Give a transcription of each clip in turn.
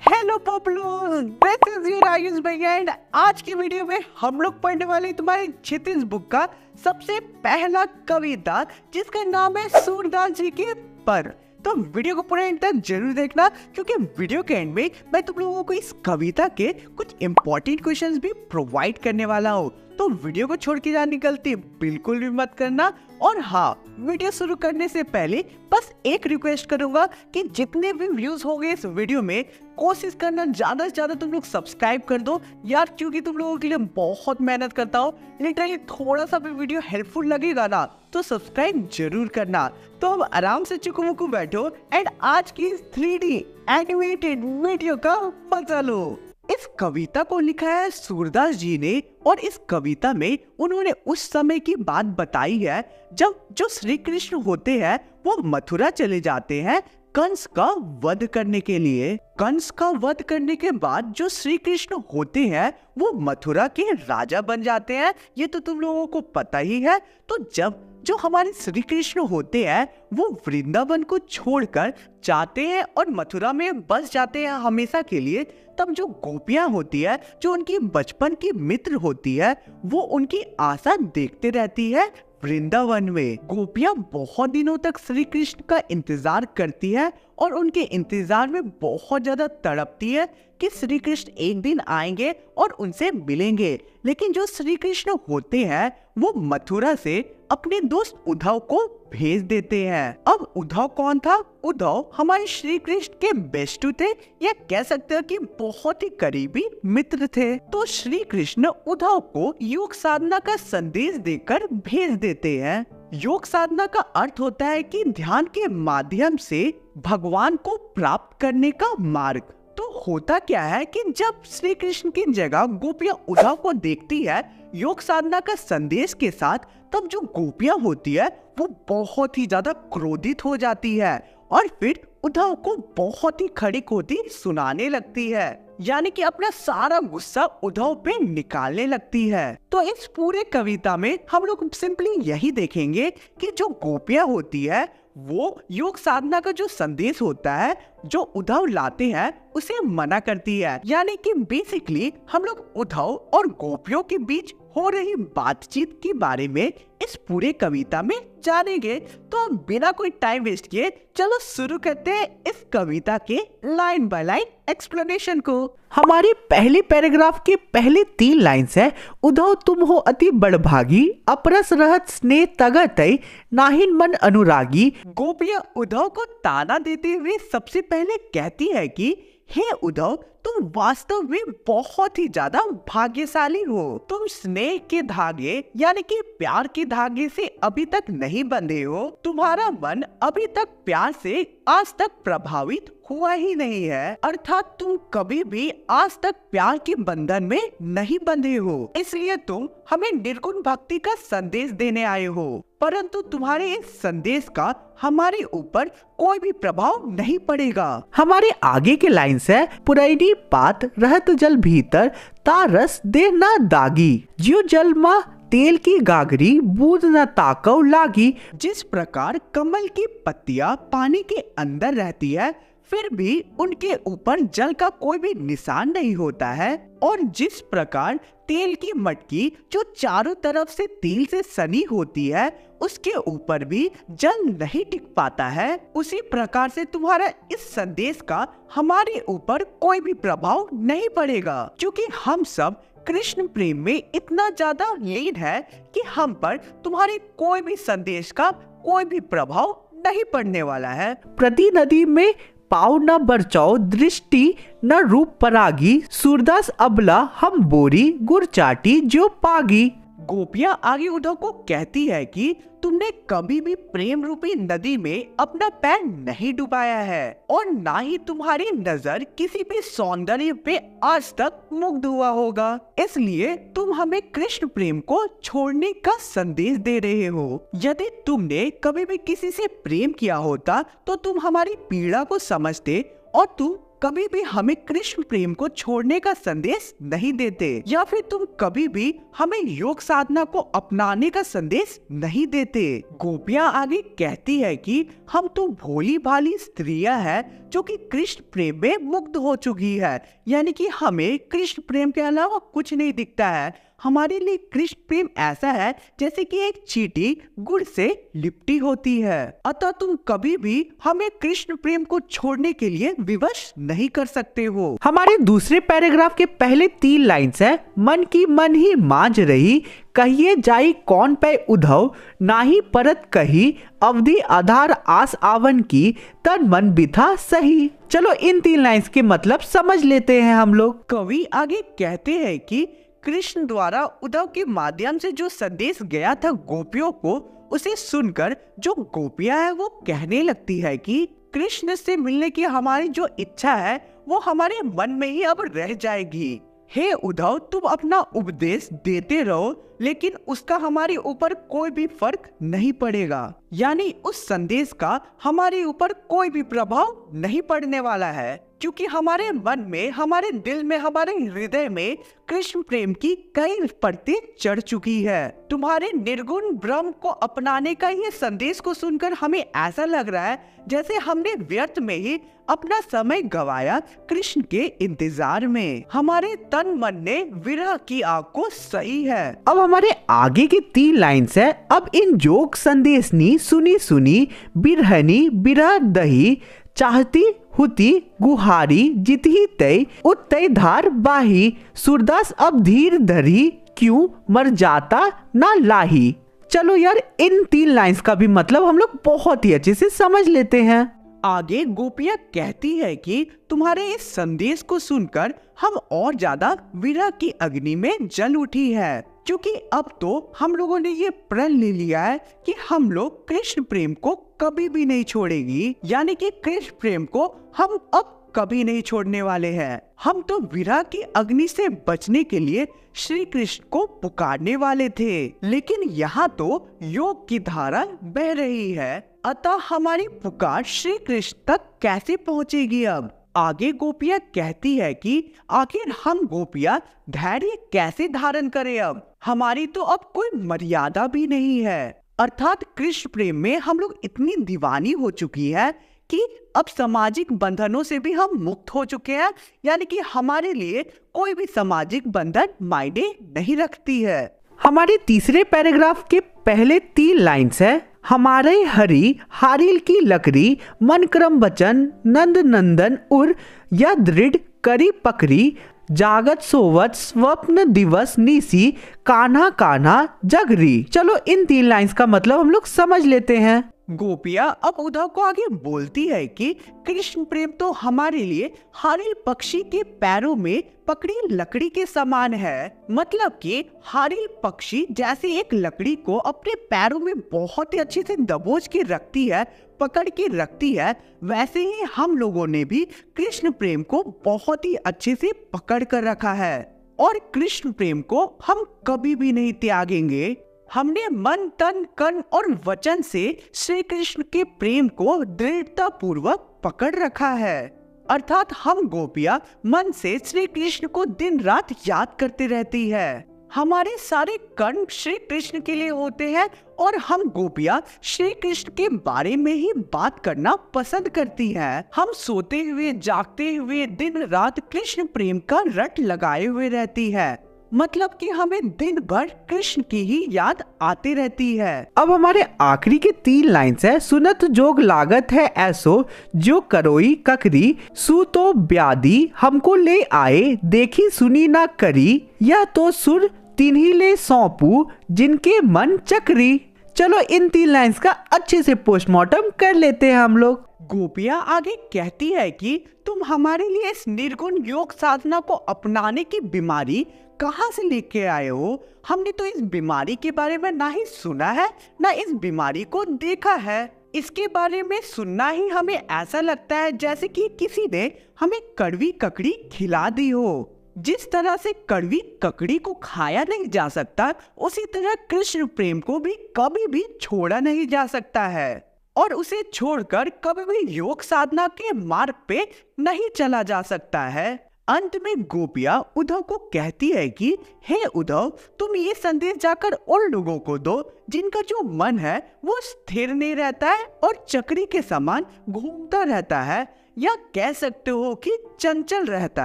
Hello popular, this is your Ayush भैया and आज की वीडियो में हम लोग पढ़ने वाले तुम्हारे क्षितिज बुक का सबसे पहला कविता जिसका नाम है सूरदास जी के पर। तो वीडियो को पूरा एंड तक जरूर देखना क्योंकि वीडियो के एंड में मैं तुम लोगों को इस कविता के कुछ इंपॉर्टेंट क्वेश्चंस भी प्रोवाइड करने वाला हूँ। तो वीडियो को छोड़ के जाने की गलती बिल्कुल भी मत करना। और हाँ, वीडियो शुरू करने से पहले बस एक रिक्वेस्ट करूंगा कि जितने भी व्यूज हो गए इस वीडियो में कोशिश करना ज्यादा से ज्यादा तुम लोग सब्सक्राइब कर दो यार, क्योंकि तुम लोगों के लिए बहुत मेहनत करता हूँ। लिटरली थोड़ा सा भी वीडियो हेल्पफुल लगेगा ना तो सब्सक्राइब जरूर करना। तो अब आराम से चुकू मुकू बैठो एंड आज की 3D एनिमेटेड वीडियो का मजा लो। इस कविता को लिखा है सूरदास जी ने और इस कविता में उन्होंने उस समय की बात बताई है जब जो श्री कृष्ण होते हैं वो मथुरा चले जाते हैं कंस का वध करने के लिए। कंस का वध करने के बाद जो श्री कृष्ण होते हैं वो मथुरा के राजा बन जाते हैं, ये तो तुम लोगों को पता ही है। तो जब जो हमारे श्री कृष्ण होते हैं वो वृंदावन को छोड़कर जाते हैं और मथुरा में बस जाते हैं हमेशा के लिए, तब जो गोपियां होती है जो उनकी बचपन की मित्र होती है वो उनकी आशा देखते रहती है वृंदावन में। गोपियां बहुत दिनों तक श्री कृष्ण का इंतजार करती है और उनके इंतजार में बहुत ज्यादा तड़पती है कि श्री कृष्ण एक दिन आएंगे और उनसे मिलेंगे। लेकिन जो श्री कृष्ण होते हैं वो मथुरा से अपने दोस्त उद्धव को भेज देते हैं। अब उद्धव कौन था? उद्धव हमारे श्री कृष्ण के बेस्टू थे या कह सकते हो कि बहुत ही करीबी मित्र थे। तो श्री कृष्ण उद्धव को योग साधना का संदेश देकर भेज देते हैं। योग साधना का अर्थ होता है कि ध्यान के माध्यम से भगवान को प्राप्त करने का मार्ग। तो होता क्या है कि जब श्री कृष्ण की जगह गोपियां उद्धव को देखती है योग साधना का संदेश के साथ, तब जो गोपियां होती है वो बहुत ही ज्यादा क्रोधित हो जाती है और फिर उद्धव को बहुत ही खड़ी खोटी सुनाने लगती है, यानी कि अपना सारा गुस्सा उद्धव पे निकालने लगती है। तो इस पूरे कविता में हम लोग सिंपली यही देखेंगे कि जो गोपियां होती है वो योग साधना का जो संदेश होता है जो उद्धव लाते हैं उसे मना करती है, यानी कि बेसिकली हम लोग उद्धव और गोपियों के बीच हो रही बातचीत के बारे में इस पूरे कविता में जानेंगे। तो बिना कोई टाइम वेस्ट किए चलो शुरू करते हैं इस कविता के लाइन बाय लाइन एक्सप्लेनेशन को। हमारी पहली पैराग्राफ के पहले 3 लाइन्स है, उद्धव तुम हो अति बड़भागी, अपरस रहत स्नेह तगतै, नाहिन मन अनुरागी। गोपियां उद्धव को ताना देते हुए सबसे पहले कहती है कि हे उद्धव, तुम वास्तव में बहुत ही ज्यादा भाग्यशाली हो। तुम स्नेह के धागे यानी कि प्यार के धागे से अभी तक नहीं बंधे हो। तुम्हारा मन अभी तक प्यार से आज तक प्रभावित हुआ ही नहीं है, अर्थात तुम कभी भी आज तक प्यार के बंधन में नहीं बंधे हो। इसलिए तुम हमें निर्गुण भक्ति का संदेश देने आए हो, परंतु तुम्हारे इस संदेश का हमारे ऊपर कोई भी प्रभाव नहीं पड़ेगा। हमारे आगे के लाइन्स है, पुरैनी पात रहत जल भीतर, तारस दे ना दागी, जियो जल मा तेल की गागरी, बूंद न ताकव लागी। जिस प्रकार कमल की पत्तियां पानी के अंदर रहती है फिर भी उनके ऊपर जल का कोई भी निशान नहीं होता है, और जिस प्रकार तेल की मटकी जो चारों तरफ से तेल से सनी होती है उसके ऊपर भी जल नहीं टिक पाता है, उसी प्रकार से तुम्हारा इस संदेश का हमारे ऊपर कोई भी प्रभाव नहीं पड़ेगा, क्योंकि हम सब कृष्ण प्रेम में इतना ज्यादा लीन है कि हम पर तुम्हारे कोई भी संदेश का कोई भी प्रभाव नहीं पड़ने वाला है। प्रति नदी में पाव न बरचाओ, दृष्टि न रूप परागी, सूरदास अबला हम बोरी, गुड़ चाटी जो पागी। गोपियां आगे उद्धव को कहती है कि तुमने कभी भी प्रेम रूपी नदी में अपना पैर नहीं डुबाया है और ना ही तुम्हारी नजर किसी भी सौंदर्य पे आज तक मुग्ध हुआ होगा, इसलिए तुम हमें कृष्ण प्रेम को छोड़ने का संदेश दे रहे हो। यदि तुमने कभी भी किसी से प्रेम किया होता तो तुम हमारी पीड़ा को समझते और तुम कभी भी हमें कृष्ण प्रेम को छोड़ने का संदेश नहीं देते, या फिर तुम कभी भी हमें योग साधना को अपनाने का संदेश नहीं देते। गोपियां आगे कहती है कि हम तो भोली भाली स्त्रियां हैं जो कि कृष्ण प्रेम में मुग्ध हो चुकी है, यानी कि हमें कृष्ण प्रेम के अलावा कुछ नहीं दिखता है। हमारे लिए कृष्ण प्रेम ऐसा है जैसे कि एक चींटी गुड़ से लिपटी होती है। अतः तुम कभी भी हमें कृष्ण प्रेम को छोड़ने के लिए विवश नहीं कर सकते हो। हमारे दूसरे पैराग्राफ के पहले 3 लाइन्स है, मन की मन ही मांझ रही, कहिए जाई कौन पे उद्धव, नाही परत कही, अवधि आधार आस आवन की, तन मन बिथा सही। चलो इन 3 लाइन्स के मतलब समझ लेते हैं हम लोग। कवि आगे कहते हैं कि कृष्ण द्वारा उद्धव के माध्यम से जो संदेश गया था गोपियों को, उसे सुनकर जो गोपियां हैं वो कहने लगती है कि कृष्ण से मिलने की हमारी जो इच्छा है वो हमारे मन में ही अब रह जाएगी। हे उद्धव, तुम अपना उपदेश देते रहो, लेकिन उसका हमारे ऊपर कोई भी फर्क नहीं पड़ेगा, यानी उस संदेश का हमारे ऊपर कोई भी प्रभाव नहीं पड़ने वाला है, क्योंकि हमारे मन में, हमारे दिल में, हमारे हृदय में कृष्ण प्रेम की कई परतें चढ़ चुकी है। तुम्हारे निर्गुण ब्रह्म को अपनाने का ये संदेश को सुनकर हमें ऐसा लग रहा है जैसे हमने व्यर्थ में ही अपना समय गवाया कृष्ण के इंतजार में। हमारे तन मन ने विरह की आग को सही है। अब हमारे आगे की 3 लाइन्स है, अब इन जोग संदेशनी सुनी सुनी, बिरहनी बिरह दही, चाहती हुती गुहारी, जितही तय उत्तय धार बाही, सूरदास अब धीर धरी, क्यों मर जाता ना लाही। चलो यार, इन 3 लाइन्स का भी मतलब हम लोग बहुत ही अच्छे से समझ लेते हैं। आगे गोपियां कहती है कि तुम्हारे इस संदेश को सुनकर हम और ज्यादा विरह की अग्नि में जल उठी है, क्योंकि अब तो हम लोगों ने ये प्रण ले लिया है कि हम लोग कृष्ण प्रेम को कभी भी नहीं छोड़ेगी, यानी कि कृष्ण प्रेम को हम अब कभी नहीं छोड़ने वाले हैं। हम तो विरह की अग्नि से बचने के लिए श्री कृष्ण को पुकारने वाले थे, लेकिन यहाँ तो योग की धारा बह रही है, अतः हमारी पुकार श्री कृष्ण तक कैसे पहुँचेगी। अब आगे गोपियां कहती है कि आखिर हम गोपियां धैर्य कैसे धारण करें। अब हमारी तो अब कोई मर्यादा भी नहीं है, अर्थात कृष्ण प्रेम में हम लोग इतनी दीवानी हो चुकी है कि अब सामाजिक बंधनों से भी हम मुक्त हो चुके हैं, यानी कि हमारे लिए कोई भी सामाजिक बंधन मायने नहीं रखती है। हमारे तीसरे पैराग्राफ के पहले 3 लाइन्स है, हमारे हरि हारिल की लकड़ी, मन क्रम वचन नंद नंदन उर, या दृढ़ करी पकड़ी, जागत सोवत स्वप्न दिवस निसी, कान्हा कान्हा जगरी। चलो इन 3 लाइन्स का मतलब हम लोग समझ लेते हैं। गोपियां अब उद्धव को आगे बोलती है कि कृष्ण प्रेम तो हमारे लिए हारिल पक्षी के पैरों में पकड़ी लकड़ी के समान है। मतलब कि हारिल पक्षी जैसे एक लकड़ी को अपने पैरों में बहुत ही अच्छे से दबोच के रखती है, पकड़ के रखती है, वैसे ही हम लोगों ने भी कृष्ण प्रेम को बहुत ही अच्छे से पकड़ कर रखा है, और कृष्ण प्रेम को हम कभी भी नहीं त्यागेंगे। हमने मन तन कर्म और वचन से श्री कृष्ण के प्रेम को दृढ़ता पूर्वक पकड़ रखा है, अर्थात हम गोपियां मन से श्री कृष्ण को दिन रात याद करते रहती है। हमारे सारे कर्म श्री कृष्ण के लिए होते हैं, और हम गोपियां श्री कृष्ण के बारे में ही बात करना पसंद करती हैं। हम सोते हुए जागते हुए दिन रात कृष्ण प्रेम का रट लगाए हुए रहती है, मतलब कि हमें दिन भर कृष्ण की ही याद आती रहती है। अब हमारे आखिरी के 3 लाइन्स है, सुनत जोग लागत है ऐसो, जो करोई ककरी, सु तो ब्यादी हमको ले आए, देखी सुनी ना करी, यह तो सुर तिन्ही ले सौंपू, जिनके मन चक्री। चलो इन 3 लाइन्स का अच्छे से पोस्टमार्टम कर लेते हैं हम लोग। गोपियां आगे कहती है कि तुम हमारे लिए इस निर्गुण योग साधना को अपनाने की बीमारी कहाँ से लेके आए हो। हमने तो इस बीमारी के बारे में ना ही सुना है, ना इस बीमारी को देखा है। इसके बारे में सुनना ही हमें ऐसा लगता है जैसे कि किसी ने हमें कड़वी ककड़ी खिला दी हो। जिस तरह से कड़वी ककड़ी को खाया नहीं जा सकता, उसी तरह कृष्ण प्रेम को भी कभी भी छोड़ा नहीं जा सकता है। और उसे छोड़कर कभी भी योग साधना के मार्ग पे नहीं चला जा सकता है। अंत में गोपियां उद्धव को कहती है कि हे उद्धव, तुम ये संदेश जाकर उन लोगों को दो जिनका जो मन है वो स्थिर नहीं रहता है और चक्री के समान घूमता रहता है, या कह सकते हो कि चंचल रहता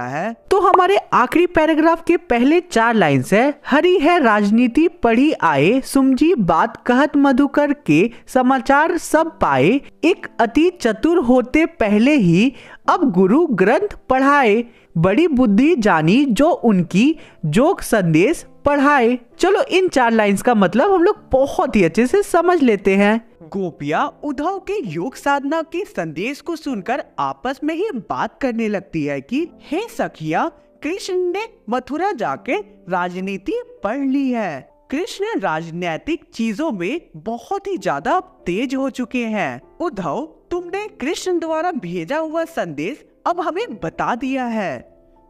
है। तो हमारे आखिरी पैराग्राफ के पहले 4 लाइन्स है, हरी है राजनीति पढ़ी आए, सुमझी बात कहत मधुकर के, समाचार सब पाए, एक अति चतुर होते पहले ही, अब गुरु ग्रंथ पढ़ाए, बड़ी बुद्धि जानी जो उनकी, जोग संदेश पढ़ाए। चलो इन 4 लाइन्स का मतलब हम लोग बहुत ही अच्छे से समझ लेते हैं। गोपियां उद्धव के योग साधना के संदेश को सुनकर आपस में ही बात करने लगती है कि हे सखिया, कृष्ण ने मथुरा जाके राजनीति पढ़ ली है। कृष्ण राजनीतिक चीजों में बहुत ही ज्यादा तेज हो चुके हैं। उद्धव, तुमने कृष्ण द्वारा भेजा हुआ संदेश अब हमें बता दिया है।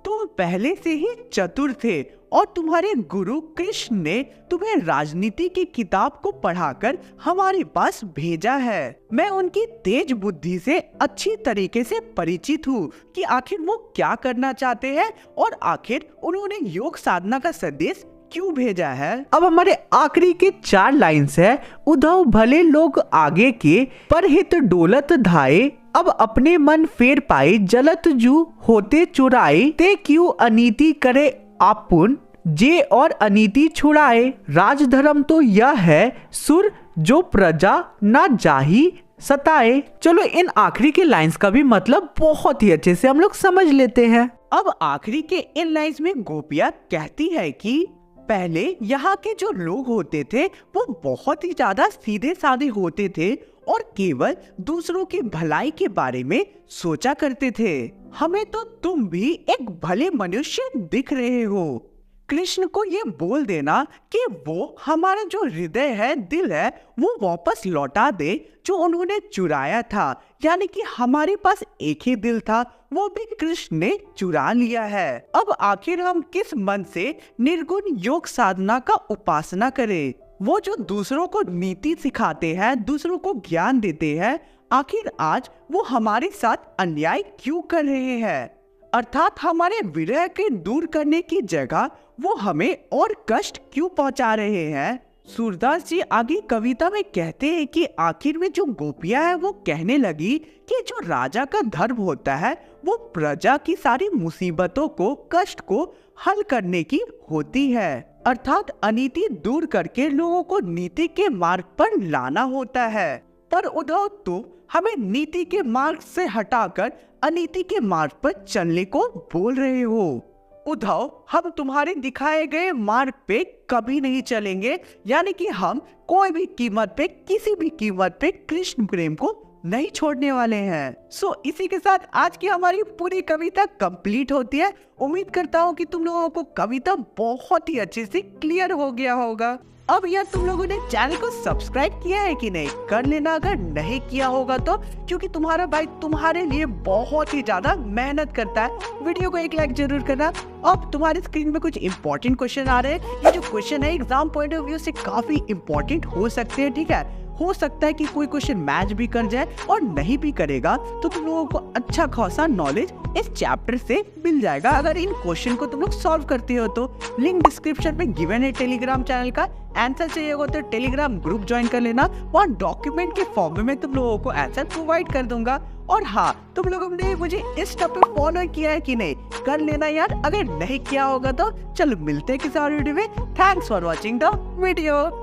तुम पहले से ही चतुर थे और तुम्हारे गुरु कृष्ण ने तुम्हें राजनीति की किताब को पढ़ाकर हमारे पास भेजा है। मैं उनकी तेज बुद्धि से अच्छी तरीके से परिचित हूँ कि आखिर वो क्या करना चाहते हैं और आखिर उन्होंने योग साधना का संदेश क्यों भेजा है। अब हमारे आखिरी के 4 लाइन्स है, उद्धव भले लोग आगे के, परहित डोलत धाये, अब अपने मन फेर पाए, जलत जू होते चुराए, ते क्यों अनीति करे आपुन, जे और अनीति छुड़ाए, राजधर्म तो यह है सुर जो प्रजा ना जाही सताए। चलो इन आखिरी के लाइंस का भी मतलब बहुत ही अच्छे से हम लोग समझ लेते हैं। अब आखिरी के इन लाइंस में गोपियां कहती है कि पहले यहाँ के जो लोग होते थे वो बहुत ही ज्यादा सीधे साधे होते थे और केवल दूसरों की भलाई के बारे में सोचा करते थे। हमें तो तुम भी एक भले मनुष्य दिख रहे हो। कृष्ण को ये बोल देना कि वो हमारा जो हृदय है, दिल है, वो वापस लौटा दे जो उन्होंने चुराया था। यानी कि हमारे पास एक ही दिल था, वो भी कृष्ण ने चुरा लिया है। अब आखिर हम किस मन से निर्गुण योग साधना का उपासना करें? वो जो दूसरों को नीति सिखाते हैं, दूसरों को ज्ञान देते हैं, आखिर आज वो हमारे साथ अन्याय क्यों कर रहे हैं? अर्थात हमारे विरह के दूर करने की जगह वो हमें और कष्ट क्यों पहुंचा रहे हैं? सूरदास जी आगे कविता में कहते हैं कि आखिर में जो गोपियां है वो कहने लगी कि जो राजा का धर्म होता है वो प्रजा की सारी मुसीबतों को, कष्ट को हल करने की होती है। अर्थात अनीति दूर करके लोगों को नीति के मार्ग पर लाना होता है। पर उद्धव, तुम हमें नीति के मार्ग से हटाकर अनीति के मार्ग पर चलने को बोल रहे हो। उद्धव, हम तुम्हारे दिखाए गए मार्ग पे कभी नहीं चलेंगे। यानी कि हम कोई भी कीमत पे, किसी भी कीमत पे कृष्ण प्रेम को नहीं छोड़ने वाले हैं। सो इसी के साथ आज की हमारी पूरी कविता कंप्लीट होती है। उम्मीद करता हूँ कि तुम लोगों को कविता बहुत ही अच्छे से क्लियर हो गया होगा। अब यार तुम लोगों ने चैनल को सब्सक्राइब किया है कि नहीं? कर लेना अगर नहीं किया होगा तो, क्योंकि तुम्हारा भाई तुम्हारे लिए बहुत ही ज्यादा मेहनत करता है। वीडियो को एक लाइक जरूर करना। अब तुम्हारे स्क्रीन में कुछ इंपॉर्टेंट क्वेश्चन आ रहे हैं। ये जो क्वेश्चन है एग्जाम पॉइंट ऑफ व्यू से काफी इंपॉर्टेंट हो सकते हैं। ठीक है, हो सकता है कि कोई क्वेश्चन मैच भी कर जाए और नहीं भी करेगा तो तुम लोगों को अच्छा खासा नॉलेज इस चैप्टर से मिल जाएगा अगर इन क्वेश्चन को तुम लोग सॉल्व करते हो तो। लिंक डिस्क्रिप्शन में गिवन है टेलीग्राम चैनल का। आंसर चाहिए हो तो टेलीग्राम ग्रुप ज्वाइन कर लेना, वहाँ डॉक्यूमेंट के फॉर्म में तुम लोगों को आंसर प्रोवाइड कर दूंगा। और हाँ, तुम लोगों ने मुझे इंस्टा पे फॉलो किया है कि नहीं? कर लेना यार, अगर नहीं किया होगा तो। चलो मिलते हैं किसी और वीडियो में। Thanks for watching the video.